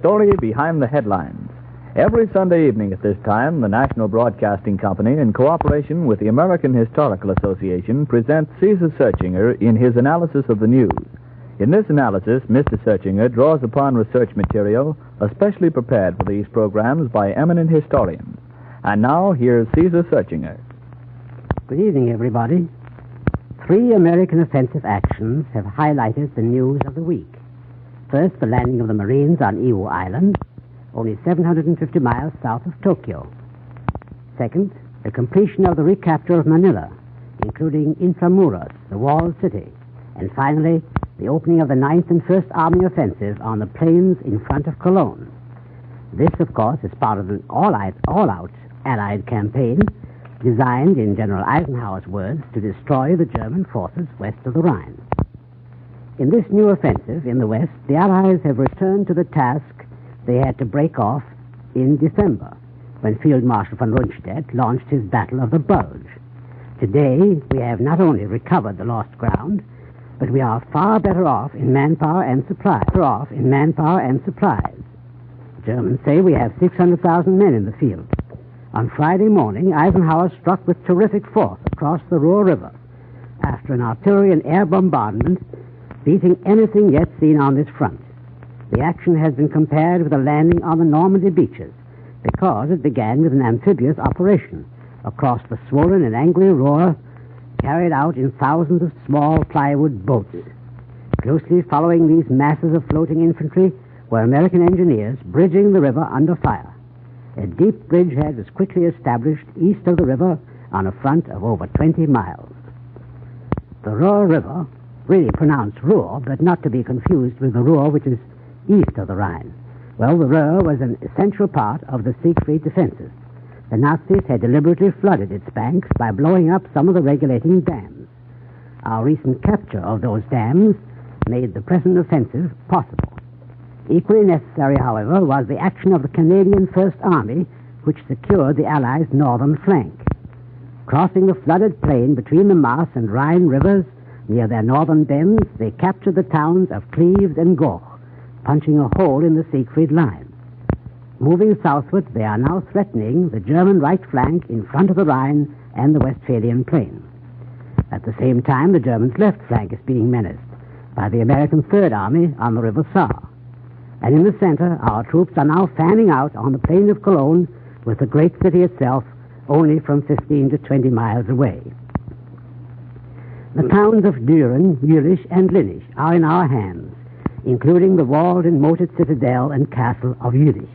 story behind the headlines. Every Sunday evening at this time, the National Broadcasting Company, in cooperation with the American Historical Association, presents Caesar Searchinger in his analysis of the news. In this analysis, Mr. Searchinger draws upon research material especially prepared for these programs by eminent historians. And now, here's Caesar Searchinger. Good evening, everybody. 3 American offensive actions have highlighted the news of the week. First, the landing of the Marines on Iwo Island, only 750 miles south of Tokyo. Second, the completion of the recapture of Manila, including Intramuros, the walled city. And finally, the opening of the 9th and 1st Army offensive on the plains in front of Cologne. This, of course, is part of an all-out Allied campaign designed, in General Eisenhower's words, to destroy the German forces west of the Rhine. In this new offensive in the West, the Allies have returned to the task they had to break off in December, when Field Marshal von Rundstedt launched his Battle of the Bulge. Today, we have not only recovered the lost ground, but we are far better off in manpower and supplies. Germans say we have 600,000 men in the field. On Friday morning, Eisenhower struck with terrific force across the Ruhr River after an artillery and air bombardment beating anything yet seen on this front. The action has been compared with a landing on the Normandy beaches because it began with an amphibious operation across the swollen and angry Ruhr, carried out in thousands of small plywood boats. Closely following these masses of floating infantry were American engineers bridging the river under fire. A deep bridgehead was quickly established east of the river on a front of over 20 miles. The Ruhr River, really pronounced Ruhr, but not to be confused with the Ruhr which is east of the Rhine. Well, the Ruhr was an essential part of the Siegfried defenses. The Nazis had deliberately flooded its banks by blowing up some of the regulating dams. Our recent capture of those dams made the present offensive possible. Equally necessary, however, was the action of the Canadian First Army, which secured the Allies' northern flank. Crossing the flooded plain between the Maas and Rhine rivers, near their northern bends, they captured the towns of Cleves and Goch, punching a hole in the Siegfried line. Moving southward, they are now threatening the German right flank in front of the Rhine and the Westphalian plain. At the same time, the Germans' left flank is being menaced by the American Third Army on the River Saar. And in the center, our troops are now fanning out on the plain of Cologne, with the great city itself only from 15 to 20 miles away. The towns of Düren, Jülich, and Linnich are in our hands, including the walled and moated citadel and castle of Jülich.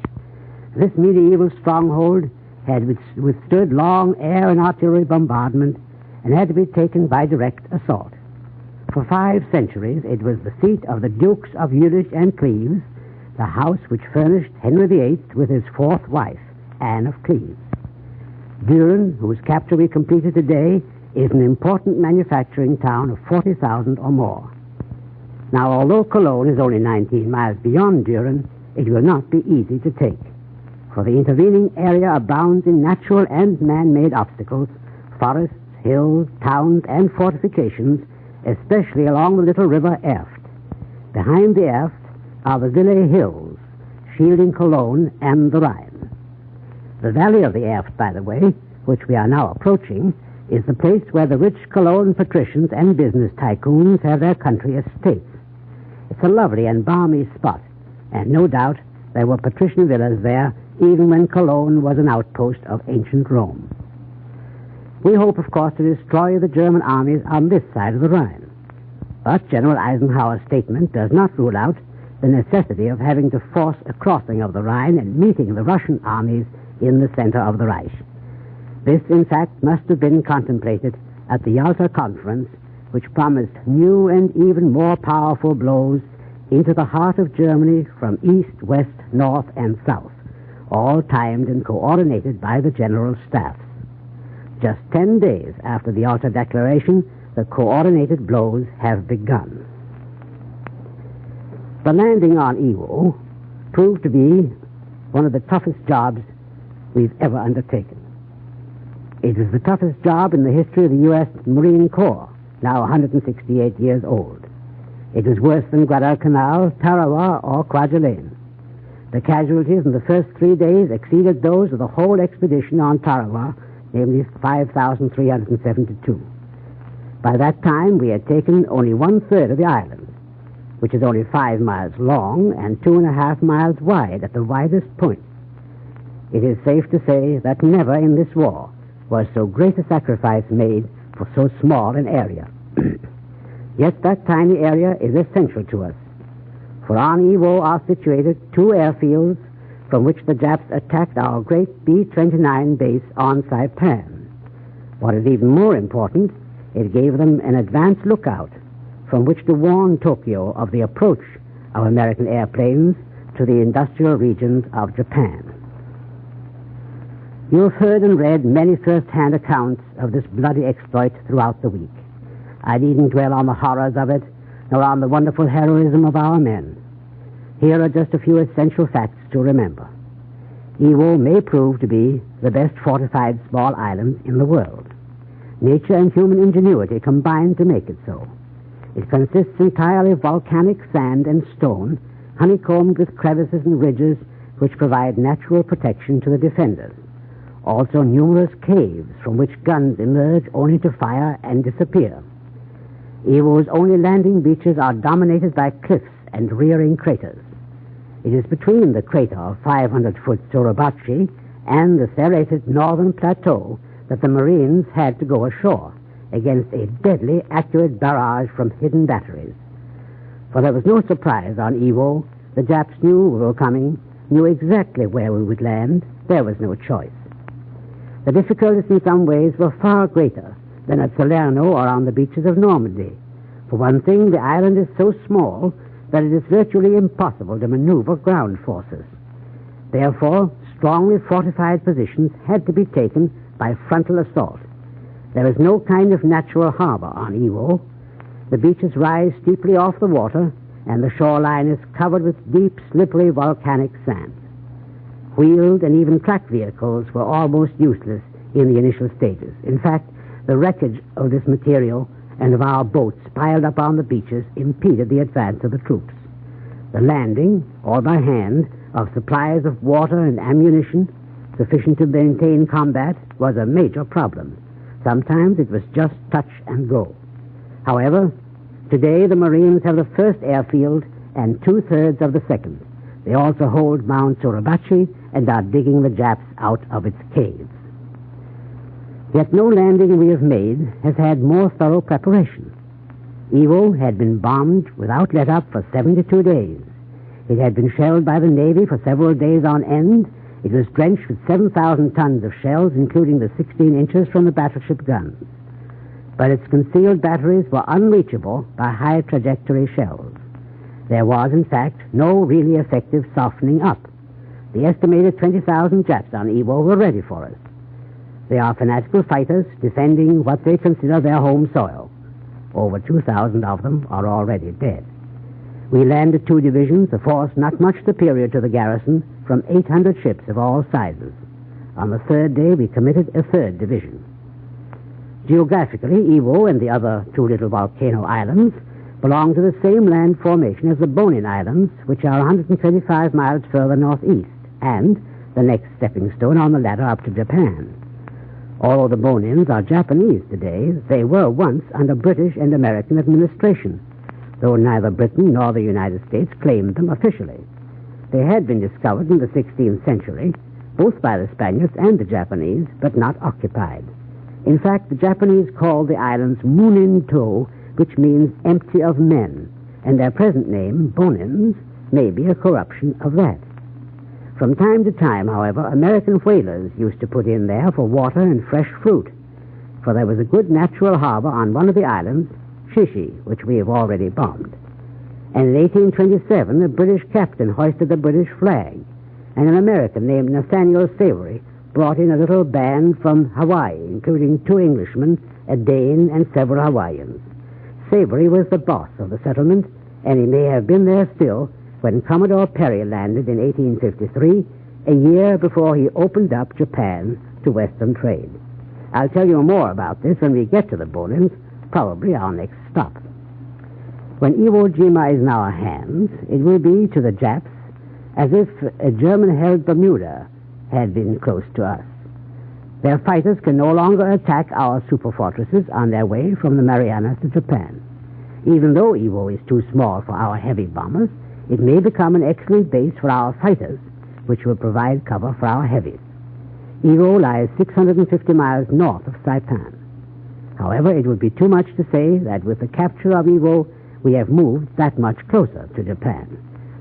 This medieval stronghold had withstood long air and artillery bombardment and had to be taken by direct assault. For 5 centuries, it was the seat of the Dukes of Jülich and Cleves, the house which furnished Henry VIII with his 4th wife, Anne of Cleves. Düren, whose capture we completed today, is an important manufacturing town of 40,000 or more. Now, although Cologne is only 19 miles beyond Düren, it will not be easy to take, for the intervening area abounds in natural and man-made obstacles, forests, hills, towns, and fortifications, especially along the little river Erft. Behind the Erft are the Ville Hills, shielding Cologne and the Rhine. The valley of the Erft, by the way, which we are now approaching, is the place where the rich Cologne patricians and business tycoons have their country estates. It's a lovely and balmy spot, and no doubt there were patrician villas there even when Cologne was an outpost of ancient Rome. We hope, of course, to destroy the German armies on this side of the Rhine. But General Eisenhower's statement does not rule out the necessity of having to force a crossing of the Rhine and meeting the Russian armies in the center of the Reich. This, in fact, must have been contemplated at the Yalta Conference, which promised new and even more powerful blows into the heart of Germany from east, west, north, and south, all timed and coordinated by the General Staffs. Just 10 days after the Yalta Declaration, the coordinated blows have begun. The landing on Iwo proved to be one of the toughest jobs we've ever undertaken. It was the toughest job in the history of the U.S. Marine Corps, now 168 years old. It was worse than Guadalcanal, Tarawa, or Kwajalein. The casualties in the first 3 days exceeded those of the whole expedition on Tarawa, namely 5,372. By that time, we had taken only 1/3 of the island, which is only 5 miles long and 2.5 miles wide at the widest point. It is safe to say that never in this war was so great a sacrifice made for so small an area. Yet that tiny area is essential to us, for on Iwo are situated 2 airfields from which the Japs attacked our great B-29 base on Saipan. What is even more important, it gave them an advanced lookout from which to warn Tokyo of the approach of American airplanes to the industrial regions of Japan. You have heard and read many first-hand accounts of this bloody exploit throughout the week. I needn't dwell on the horrors of it, nor on the wonderful heroism of our men. Here are just a few essential facts to remember. Iwo may prove to be the best fortified small island in the world. Nature and human ingenuity combine to make it so. It consists entirely of volcanic sand and stone, honeycombed with crevices and ridges which provide natural protection to the defenders. Also numerous caves from which guns emerge only to fire and disappear. Iwo's only landing beaches are dominated by cliffs and rearing craters. It is between the crater of 500-foot Suribachi and the serrated northern plateau that the Marines had to go ashore against a deadly accurate barrage from hidden batteries. For there was no surprise on Iwo. The Japs knew we were coming, knew exactly where we would land. There was no choice. The difficulties in some ways were far greater than at Salerno or on the beaches of Normandy. For one thing, the island is so small that it is virtually impossible to maneuver ground forces. Therefore, strongly fortified positions had to be taken by frontal assault. There is no kind of natural harbor on Iwo. The beaches rise steeply off the water, and the shoreline is covered with deep, slippery volcanic sand. Wheeled and even tracked vehicles were almost useless in the initial stages. In fact, the wreckage of this material and of our boats piled up on the beaches impeded the advance of the troops. The landing, all by hand, of supplies of water and ammunition sufficient to maintain combat was a major problem. Sometimes it was just touch and go. However, today the Marines have the first airfield and 2/3 of the second. They also hold Mount Suribachi and are digging the Japs out of its caves. Yet no landing we have made has had more thorough preparation. Iwo had been bombed without let-up for 72 days. It had been shelled by the Navy for several days on end. It was drenched with 7,000 tons of shells, including the 16 inches from the battleship guns. But its concealed batteries were unreachable by high-trajectory shells. There was, in fact, no really effective softening up. The estimated 20,000 Japs on Iwo were ready for us. They are fanatical fighters defending what they consider their home soil. Over 2,000 of them are already dead. We landed 2 divisions, a force not much superior to the garrison, from 800 ships of all sizes. On the 3rd day, we committed a 3rd division. Geographically, Iwo and the other 2 little volcano islands belong to the same land formation as the Bonin Islands, which are 125 miles further northeast, and the next stepping stone on the ladder up to Japan. Although the Bonins are Japanese today, they were once under British and American administration, though neither Britain nor the United States claimed them officially. They had been discovered in the 16th century, both by the Spaniards and the Japanese, but not occupied. In fact, the Japanese called the islands Munin-to, which means empty of men, and their present name, Bonins, may be a corruption of that. From time to time, however, American whalers used to put in there for water and fresh fruit, for there was a good natural harbor on one of the islands, Shishi, which we have already bombed. And in 1827, a British captain hoisted the British flag, and an American named Nathaniel Savory brought in a little band from Hawaii, including 2 Englishmen, a Dane, and several Hawaiians. Savory was the boss of the settlement, and he may have been there still when Commodore Perry landed in 1853, a year before he opened up Japan to Western trade. I'll tell you more about this when we get to the Bonins, probably our next stop. When Iwo Jima is in our hands, it will be to the Japs as if a German-held Bermuda had been close to us. Their fighters can no longer attack our superfortresses on their way from the Marianas to Japan. Even though Iwo is too small for our heavy bombers, it may become an excellent base for our fighters, which will provide cover for our heavies. Iwo lies 650 miles north of Saipan. However, it would be too much to say that with the capture of Iwo, we have moved that much closer to Japan.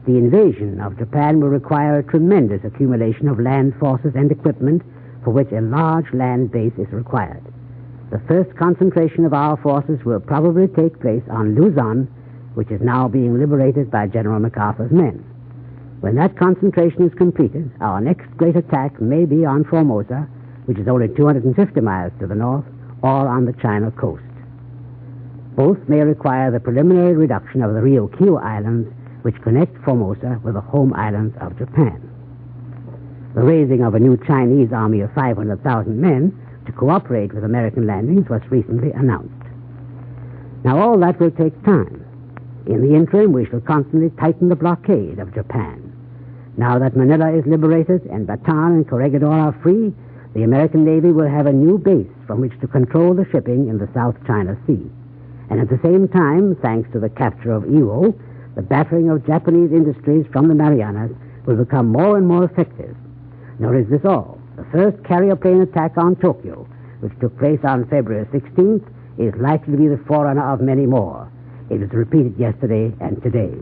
The invasion of Japan will require a tremendous accumulation of land forces and equipment for which a large land base is required. The first concentration of our forces will probably take place on Luzon, which is now being liberated by General MacArthur's men. When that concentration is completed, our next great attack may be on Formosa, which is only 250 miles to the north, or on the China coast. Both may require the preliminary reduction of the Ryukyu Islands, which connect Formosa with the home islands of Japan. The raising of a new Chinese army of 500,000 men to cooperate with American landings was recently announced. Now, all that will take time. In the interim, we shall constantly tighten the blockade of Japan. Now that Manila is liberated and Bataan and Corregidor are free, the American Navy will have a new base from which to control the shipping in the South China Sea. And at the same time, thanks to the capture of Iwo, the battering of Japanese industries from the Marianas will become more and more effective. Nor is this all. The first carrier plane attack on Tokyo, which took place on February 16th, is likely to be the forerunner of many more. It was repeated yesterday and today.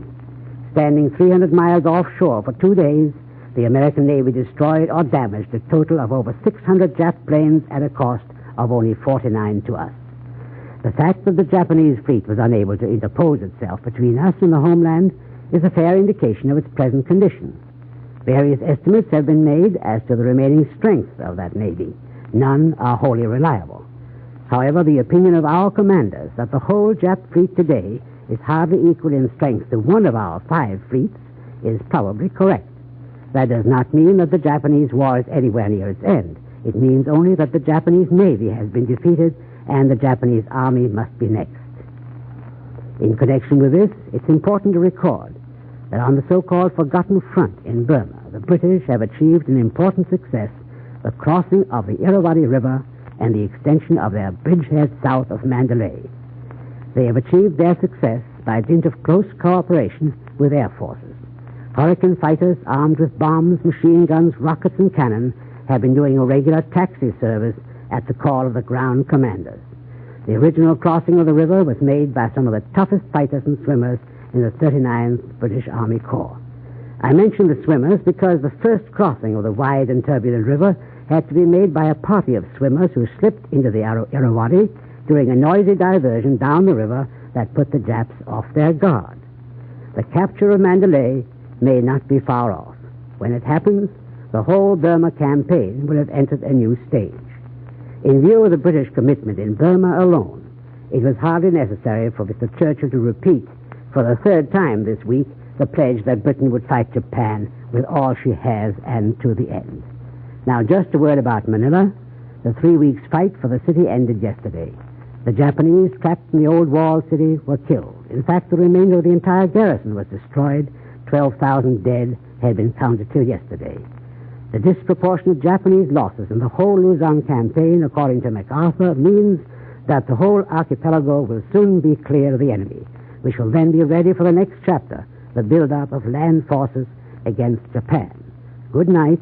Standing 300 miles offshore for 2 days, the American Navy destroyed or damaged a total of over 600 Jap planes at a cost of only 49 to us. The fact that the Japanese fleet was unable to interpose itself between us and the homeland is a fair indication of its present condition. Various estimates have been made as to the remaining strength of that Navy. None are wholly reliable. However, the opinion of our commanders that the whole Jap fleet today is hardly equal in strength to one of our 5 fleets is probably correct. That does not mean that the Japanese war is anywhere near its end. It means only that the Japanese Navy has been defeated and the Japanese Army must be next. In connection with this, it's important to record that on the so-called Forgotten Front in Burma, the British have achieved an important success, the crossing of the Irrawaddy River and the extension of their bridgehead south of Mandalay. They have achieved their success by dint of close cooperation with air forces. Hurricane fighters armed with bombs, machine guns, rockets, and cannon have been doing a regular taxi service at the call of the ground commanders. The original crossing of the river was made by some of the toughest fighters and swimmers in the 39th British Army Corps. I mention the swimmers because the first crossing of the wide and turbulent river had to be made by a party of swimmers who slipped into the Irrawaddy during a noisy diversion down the river that put the Japs off their guard. The capture of Mandalay may not be far off. When it happens, the whole Burma campaign will have entered a new stage. In view of the British commitment in Burma alone, it was hardly necessary for Mr. Churchill to repeat for the 3rd time this week the pledge that Britain would fight Japan with all she has and to the end. Now, just a word about Manila. The 3 weeks' fight for the city ended yesterday. The Japanese trapped in the old walled city were killed. In fact, the remainder of the entire garrison was destroyed. 12,000 dead had been counted till yesterday. The disproportionate Japanese losses in the whole Luzon campaign, according to MacArthur, means that the whole archipelago will soon be clear of the enemy. We shall then be ready for the next chapter, the build-up of land forces against Japan. Good night.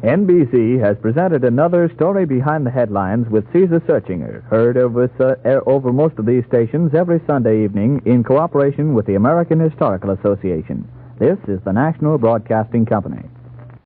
NBC has presented another story behind the headlines with Caesar Searchinger, heard over most of these stations every Sunday evening in cooperation with the American Historical Association. This is the National Broadcasting Company.